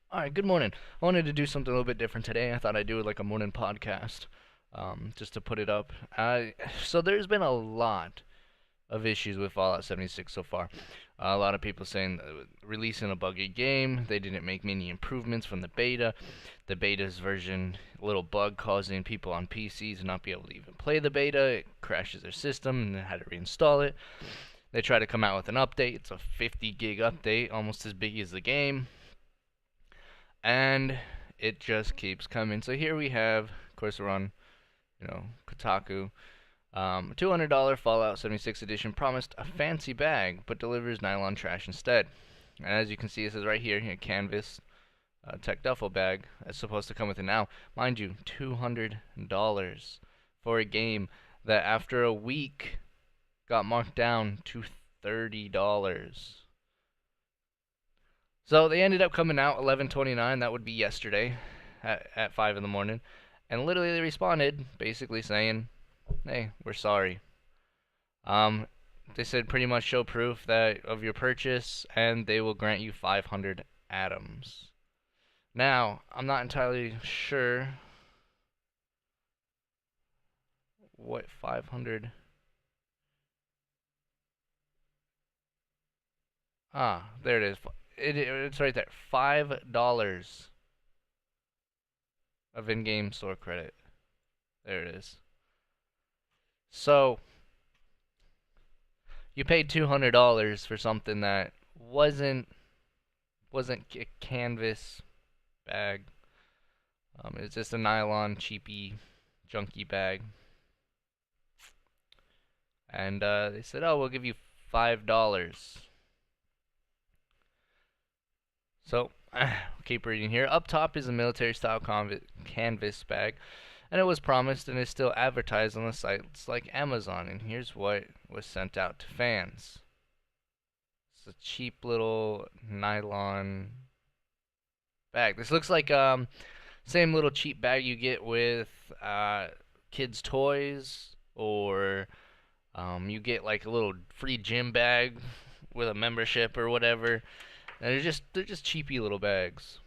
Alright, good morning. I wanted to do something a little bit different today. I thought I'd do like a morning podcast, just to put it up. So there's been a lot of issues with Fallout 76 so far. A lot of people saying releasing a buggy game, they didn't make many improvements from the beta. The beta's version, a little bug causing people on PCs to not be able to even play the beta. It crashes their system and they had to reinstall it. They try to come out with an update. It's a 50 gig update, almost as big as the game, and it just keeps coming. So here we have, of course, we're on, Kotaku. $200 Fallout 76 edition promised a fancy bag, but delivers nylon trash instead. And as you can see, it says right here, canvas tech duffel bag. That's supposed to come with it now. Mind you, $200 for a game that after a week got marked down to $30. So they ended up coming out 11/29. That would be yesterday at 5 in the morning. And literally they responded basically saying, hey, we're sorry. Um, they said pretty much show proof that of your purchase and they will grant you 500 atoms. Now, I'm not entirely sure what 500... Ah, there it is. It's right there. $5 of in-game store credit. There it is. So you paid $200 for something that wasn't a canvas bag. It's just a nylon cheapy junky bag. And they said, "Oh, we'll give you $5." So, keep reading here. Up top is a military-style canvas bag, and it was promised and is still advertised on the sites like Amazon. And here's what was sent out to fans. It's a cheap little nylon bag. This looks like same little cheap bag you get with kids' toys, or you get like a little free gym bag with a membership or whatever. And they're just cheapy little bags.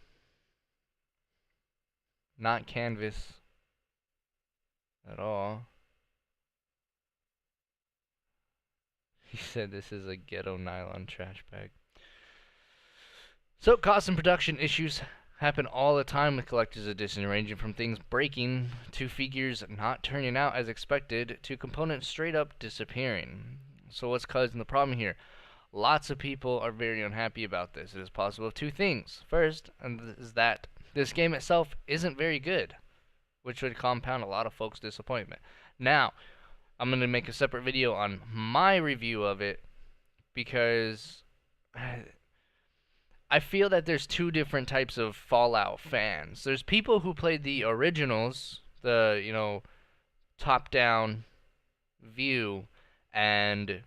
Not canvas at all. He said this is a ghetto nylon trash bag. So cost and production issues happen all the time with collector's edition, ranging from things breaking to figures not turning out as expected to components straight up disappearing. So what's causing the problem here? Lots of people are very unhappy about this. It is possible of two things. First, is that this game itself isn't very good, which would compound a lot of folks' disappointment. Now, I'm going to make a separate video on my review of it, because I feel that there's two different types of Fallout fans. There's people who played the originals, the, top-down view, and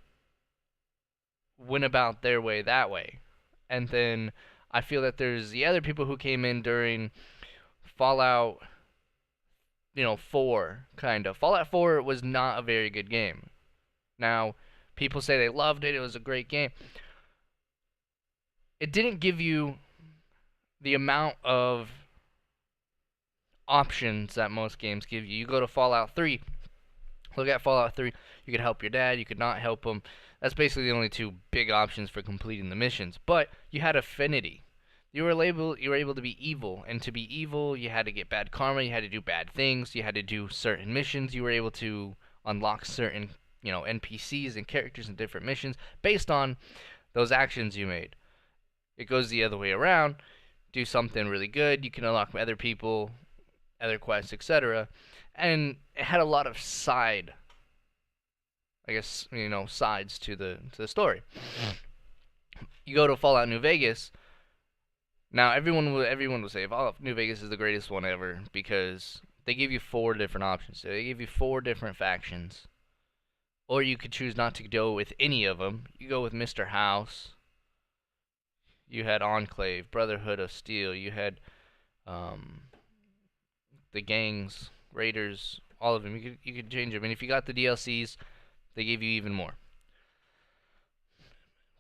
went about their way that way. And then I feel that there's the other people who came in during Fallout, 4, kind of. Fallout 4 was not a very good game. Now, people say they loved it, it was a great game. It didn't give you the amount of options that most games give you. You go to Fallout 3, look at Fallout 3, you could help your dad, you could not help him. That's basically the only two big options for completing the missions. But you had affinity. You were able to be evil, and to be evil, you had to get bad karma, you had to do bad things, you had to do certain missions, you were able to unlock certain, NPCs and characters in different missions based on those actions you made. It goes the other way around. Do something really good, you can unlock other people, other quests, etc. And it had a lot of sides to the story. You go to Fallout New Vegas. Now everyone will say Fallout New Vegas is the greatest one ever because they give you 4 different options. So they give you 4 different factions, or you could choose not to go with any of them. You go with Mr. House. You had Enclave, Brotherhood of Steel. You had the gangs, Raiders, all of them. You could change them, and if you got the DLCs, they gave you even more.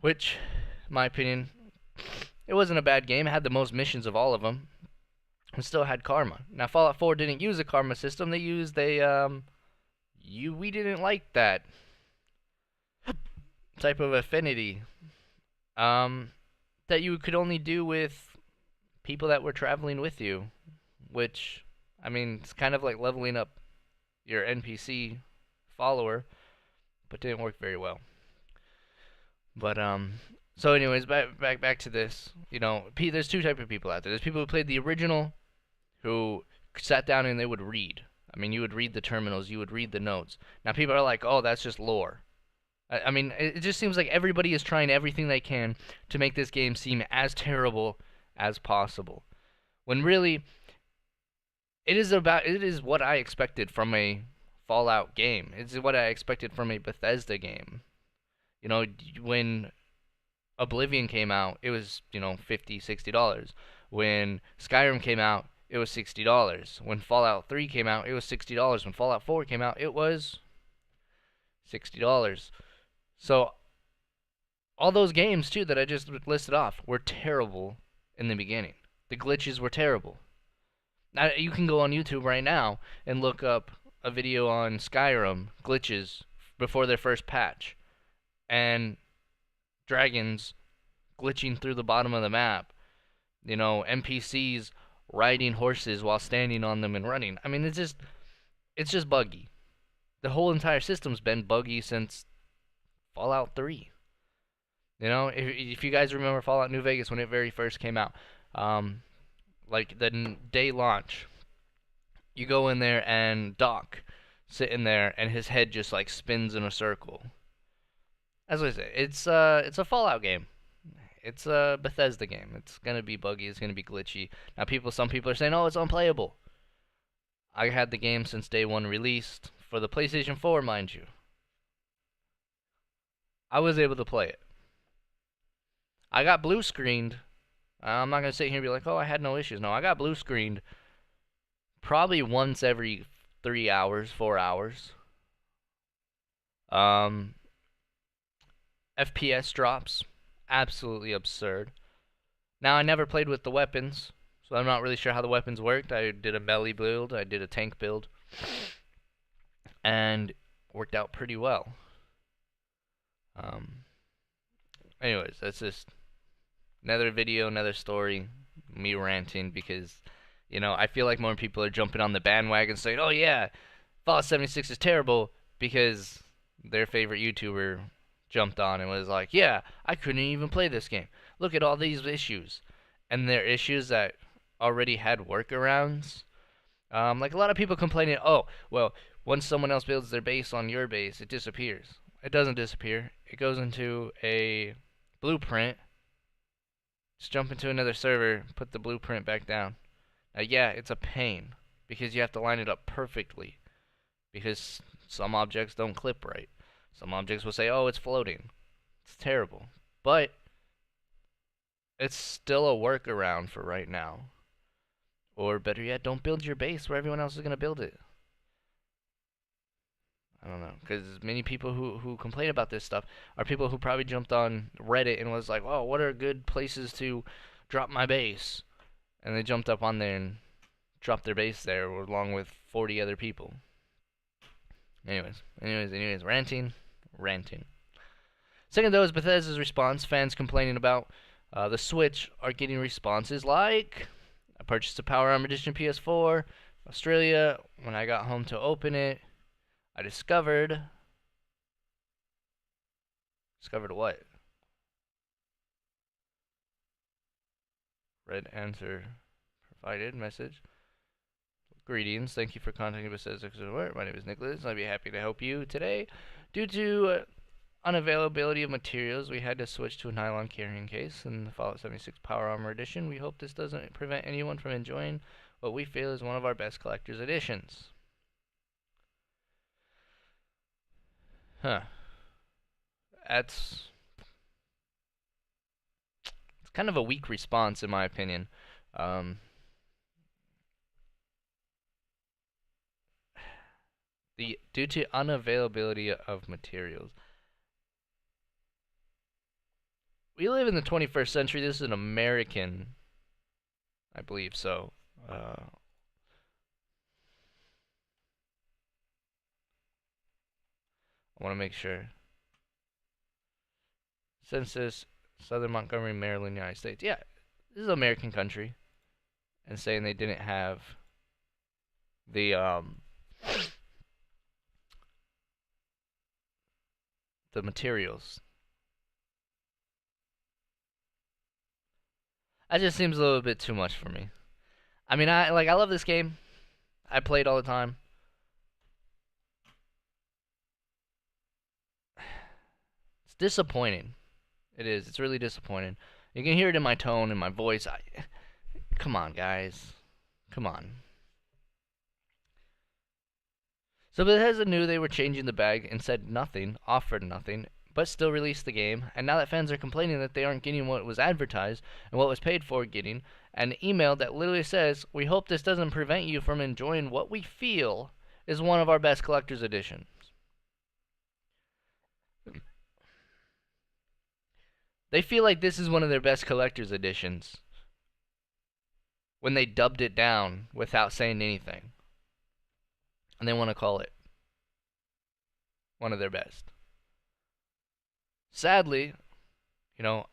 Which, in my opinion, It wasn't a bad game. It had the most missions of all of them. It still had karma. Now Fallout 4 didn't use a karma system. They used we didn't like that type of affinity. That you could only do with people that were traveling with you, which, I mean, it's kind of like leveling up your NPC follower, but didn't work very well. But so anyways, back to this. You know, there's two type of people out there. There's people who played the original, who sat down and they would read. I mean, you would read the terminals, you would read the notes. Now people are like, oh, that's just lore. I mean, it just seems like everybody is trying everything they can to make this game seem as terrible as possible. When really, it is what I expected from a Fallout game. It's what I expected from a Bethesda game. You know, when Oblivion came out, it was, $50, $60. When Skyrim came out, it was $60. When Fallout 3 came out, it was $60. When Fallout 4 came out, it was $60. So, all those games, too, that I just listed off were terrible in the beginning. The glitches were terrible. Now, you can go on YouTube right now and look up a video on Skyrim glitches before their first patch. And dragons glitching through the bottom of the map. NPCs riding horses while standing on them and running. I mean, it's just buggy. The whole entire system's been buggy since Fallout 3. If you guys remember Fallout New Vegas when it very first came out, like the day launch, you go in there and Doc sitting there and his head just like spins in a circle. As I say, it's a Fallout game. It's a Bethesda game. It's gonna be buggy. It's gonna be glitchy. Now, some people are saying, "Oh, it's unplayable." I had the game since day one released for the PlayStation 4, mind you. I was able to play it. I got blue screened. I'm not gonna sit here and be like, "Oh, I had no issues." No, I got blue screened probably once every 3 hours, 4 hours. FPS drops, absolutely absurd. Now, I never played with the weapons, so I'm not really sure how the weapons worked. I did a melee build, I did a tank build, and worked out pretty well. Anyways, that's just another video, another story, me ranting because, I feel like more people are jumping on the bandwagon saying, "Oh yeah, Fallout 76 is terrible," because their favorite YouTuber jumped on and was like, "Yeah, I couldn't even play this game. Look at all these issues." And they're issues that already had workarounds. Like a lot of people complaining, "Oh, well, once someone else builds their base on your base, it disappears." It doesn't disappear. It goes into a blueprint. Just jump into another server, put the blueprint back down. Now, yeah, it's a pain because you have to line it up perfectly because some objects don't clip right. Some objects will say, "Oh, it's floating." It's terrible. But it's still a workaround for right now. Or better yet, don't build your base where everyone else is going to build it. I don't know. Because many people who complain about this stuff are people who probably jumped on Reddit and was like, "Oh, what are good places to drop my base?" And they jumped up on there and dropped their base there along with 40 other people. Anyways, ranting. Second, though, is Bethesda's response. Fans complaining about the Switch are getting responses like, "I purchased a Power Armour Edition PS4, Australia. When I got home to open it, I discovered what? Red answer provided message. Greetings. Thank you for contacting Bethesda Support. My name is Nicholas. I'd be happy to help you today. Due to unavailability of materials, we had to switch to a nylon carrying case in the Fallout 76 Power Armor Edition. We hope this doesn't prevent anyone from enjoying what we feel is one of our best collector's editions." Huh. It's kind of a weak response, in my opinion. Due to unavailability of materials. we live in the 21st century. This is an American, I believe so. I want to make sure. Census, Southern Montgomery, Maryland, United States. Yeah, this is an American country, and saying they didn't have the the materials. That just seems a little bit too much for me. I mean, I love this game. I play it all the time. It's disappointing. It is. It's really disappointing. You can hear it in my tone, in my voice. Come on, guys. Come on. So Bethesda knew they were changing the bag and said nothing, offered nothing, but still released the game. And now that fans are complaining that they aren't getting what was advertised and what was paid for getting, an email that literally says, "We hope this doesn't prevent you from enjoying what we feel is one of our best collector's editions." They feel like this is one of their best collector's editions when they dubbed it down without saying anything. And they want to call it one of their best. Sadly, I'm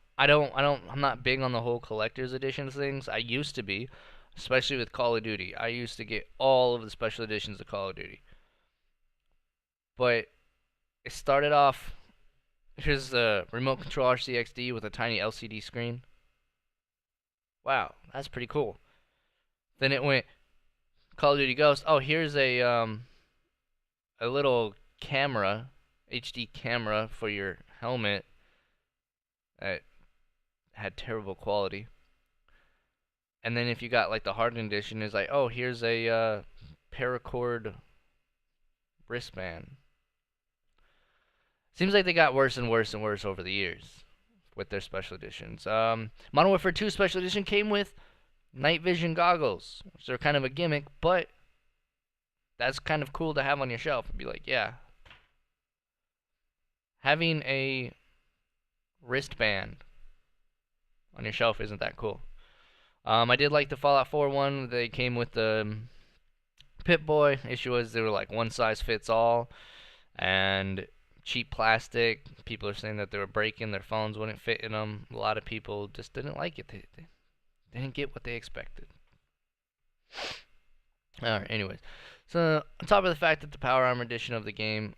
not big on the whole collector's editions things. I used to be, especially with Call of Duty. I used to get all of the special editions of Call of Duty. But it started off, here's the remote control RCXD with a tiny LCD screen. Wow, that's pretty cool. Then it went Call of Duty Ghost. Oh, here's a little camera, HD camera for your helmet that had terrible quality. And then if you got like the hardened edition, it's like, oh, here's a paracord wristband. Seems like they got worse and worse and worse over the years with their special editions. Modern Warfare 2 Special Edition came with night vision goggles, which are kind of a gimmick, but that's kind of cool to have on your shelf and be like, yeah. Having a wristband on your shelf isn't that cool. I did like the Fallout 4 one. They came with the Pip-Boy. Issue was they were like one size fits all and cheap plastic. People are saying that they were breaking, their phones wouldn't fit in them. A lot of people just didn't like it. They didn't get what they expected. Alright, anyways. So, on top of the fact that the Power Armor edition of the game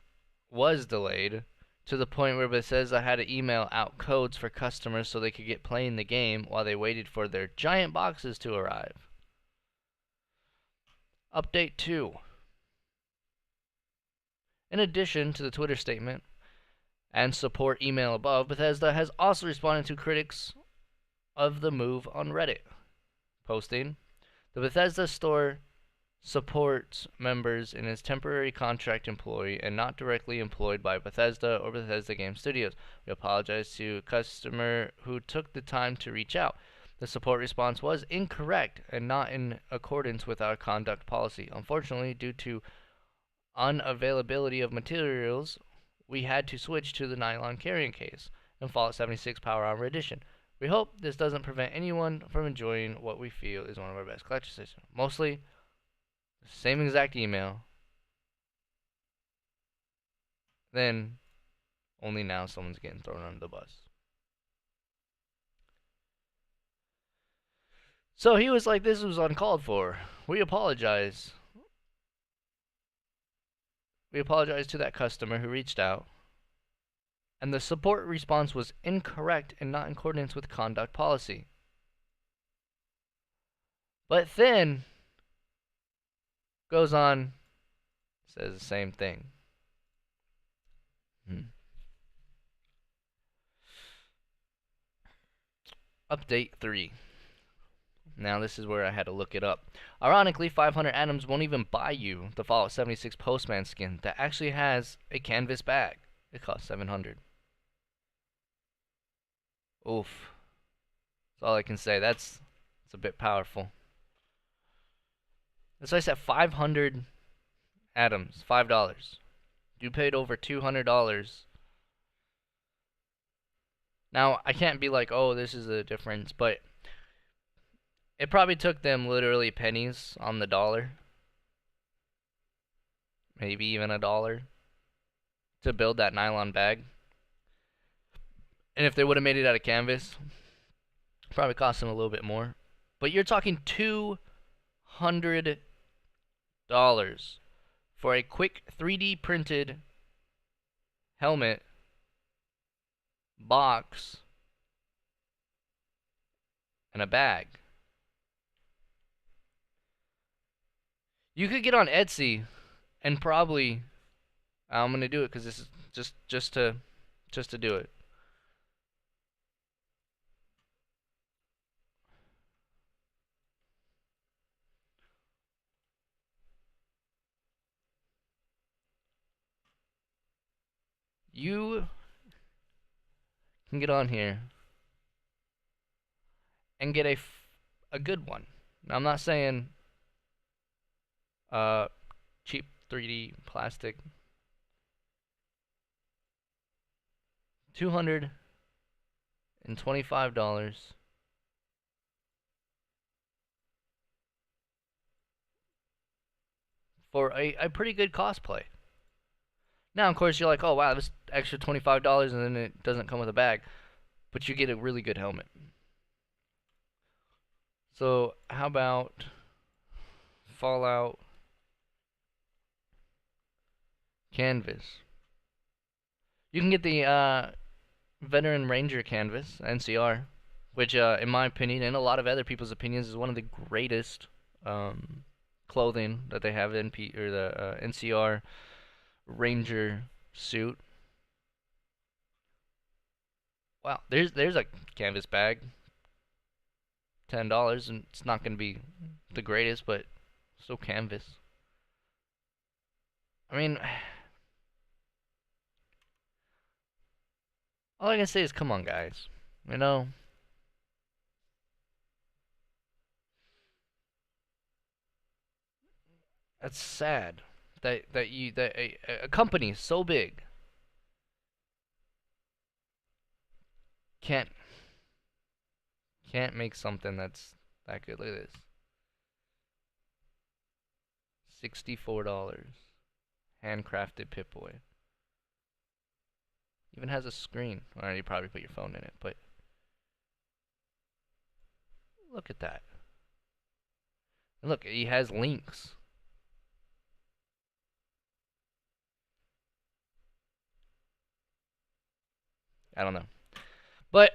was delayed, to the point where Bethesda had to email out codes for customers so they could get playing the game while they waited for their giant boxes to arrive. Update 2. In addition to the Twitter statement and support email above, Bethesda has also responded to critics of the move on Reddit, posting, "The Bethesda store supports members in its temporary contract employee and not directly employed by Bethesda or Bethesda Game Studios. We apologize to a customer who took the time to reach out. The support response was incorrect and not in accordance with our conduct policy. Unfortunately, due to unavailability of materials, we had to switch to the nylon carrying case in Fallout 76 Power Armor Edition. We hope this doesn't prevent anyone from enjoying what we feel is one of our best collector's editions." Mostly same exact email. Then, only now someone's getting thrown under the bus. So he was like, "This was uncalled for. We apologize. We apologize to that customer who reached out. And the support response was incorrect and not in accordance with conduct policy." But then goes on, says the same thing. Update 3. Now this is where I had to look it up. Ironically, 500 Atoms won't even buy you the Fallout 76 Postman skin that actually has a canvas bag. It costs 700. Oof. That's all I can say. That's a bit powerful. So I said 500 atoms, $5. You paid over $200 Now, I can't be like, oh, this is the difference, but it probably took them literally pennies on the dollar, maybe even $1, to build that nylon bag. And if they would have made it out of canvas, probably cost them a little bit more. But you're talking $200 for a quick 3D printed helmet, box, and a bag. You could get on Etsy and probably, I'm gonna do it because this is just to do it. You can get on here and get a good one. Now, I'm not saying cheap 3D plastic. $225 for a pretty good cosplay. Now, of course, you're like, oh wow, this extra $25 and then it doesn't come with a bag, but you get a really good helmet. So, how about Fallout canvas? You can get the Veteran Ranger canvas, NCR, which, in my opinion, and a lot of other people's opinions, is one of the greatest clothing that they have in the NCR Ranger suit. Wow, there's a canvas bag, $10, and it's not gonna be the greatest, but still canvas. I mean, all I can say is, come on, guys. You know, that's sad that a company so big can't make something that's that good. Look at this. $64. Handcrafted Pip-Boy. Even has a screen. Well, you probably put your phone in it, but look at that. And look, he has links. I don't know. But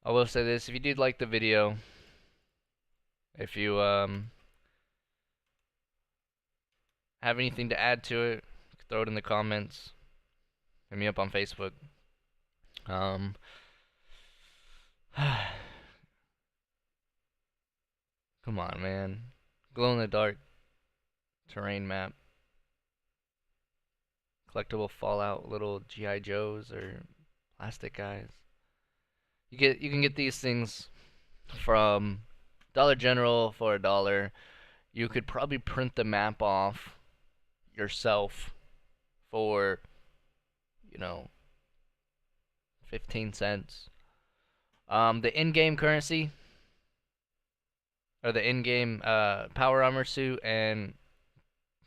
I will say this, if you did like the video, if you have anything to add to it, throw it in the comments. Hit me up on Facebook. Come on, man. Glow in the dark terrain map. Collectible Fallout little G.I. Joes or plastic guys. You can get these things from Dollar General for $1. You could probably print the map off yourself for, 15 cents. The in-game currency, or the in-game Power Armor suit and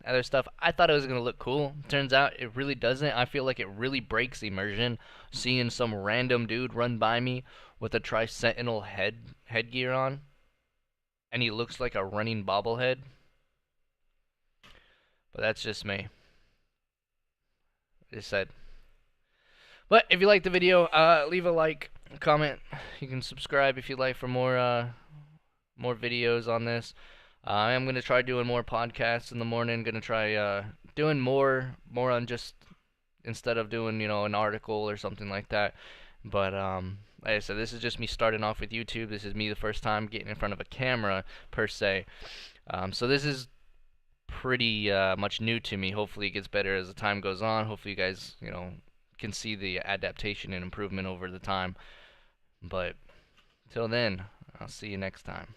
other stuff, I thought it was going to look cool. Turns out it really doesn't. I feel like it really breaks immersion seeing some random dude run by me with a Tri-Sentinel headgear on, and he looks like a running bobblehead. But that's just me. I just said. But if you liked the video, leave a like, comment. You can subscribe if you'd like for more videos on this. I am gonna try doing more podcasts in the morning. Gonna try doing more on just instead of doing an article or something like that. But like I said, this is just me starting off with YouTube. This is me the first time getting in front of a camera per se. So this is pretty much new to me. Hopefully it gets better as the time goes on. Hopefully you guys can see the adaptation and improvement over the time. But till then, I'll see you next time.